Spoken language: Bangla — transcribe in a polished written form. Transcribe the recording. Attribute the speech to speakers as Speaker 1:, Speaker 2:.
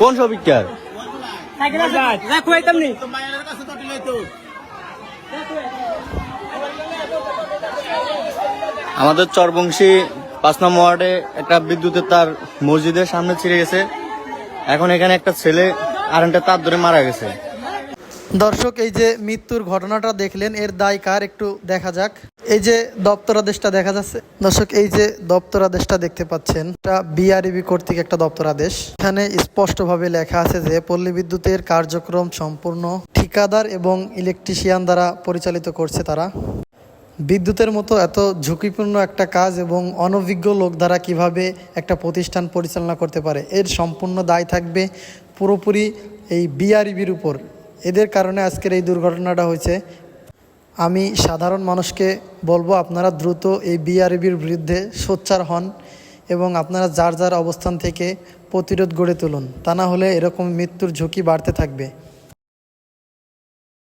Speaker 1: কোন সবিকার? আমাদের চরবংশী 5 নম্বর ওয়ার্ডে একটা বিদ্যুতের তার মসজিদের সামনে ছিঁড়ে গেছে। এখন এখানে একটা ছেলে কারেন্টের তার ধরে মারা গেছে।
Speaker 2: দর্শক, এই যে মৃত্যুর ঘটনাটা দেখলেন, এর দায় কার একটু দেখা যাক। এই যে দপ্তরাদেশটা দেখা যাচ্ছে দর্শক, এই যে দপ্তরাদেশটা দেখতে পাচ্ছেন, এটা বিআরইবি কর্তৃক একটা দপ্তরাদেশ। এখানে স্পষ্টভাবে লেখা আছে যে পল্লী বিদ্যুতের কার্যক্রম সম্পূর্ণ ঠিকাদার এবং ইলেকট্রিশিয়ান দ্বারা পরিচালিত করছে তারা। বিদ্যুতের মতো এত ঝুঁকিপূর্ণ একটা কাজ এবং অনভিজ্ঞ লোক দ্বারা কিভাবে একটা প্রতিষ্ঠান পরিচালনা করতে পারে, এর সম্পূর্ণ দায় থাকবে পুরোপুরি এই বিআরইবির উপর। এদের কারণে আজকের এই দুর্ঘটনাটা হয়েছে। আমি সাধারণ মানুষকে বলবো, আপনারা দ্রুত এই বিআরইবির বিরুদ্ধে সোচ্চার হন এবং আপনারা যার যার অবস্থান থেকে প্রতিরোধ গড়ে তুলুন। তা না হলে এরকম মৃত্যুর ঝুঁকি বাড়তে থাকবে।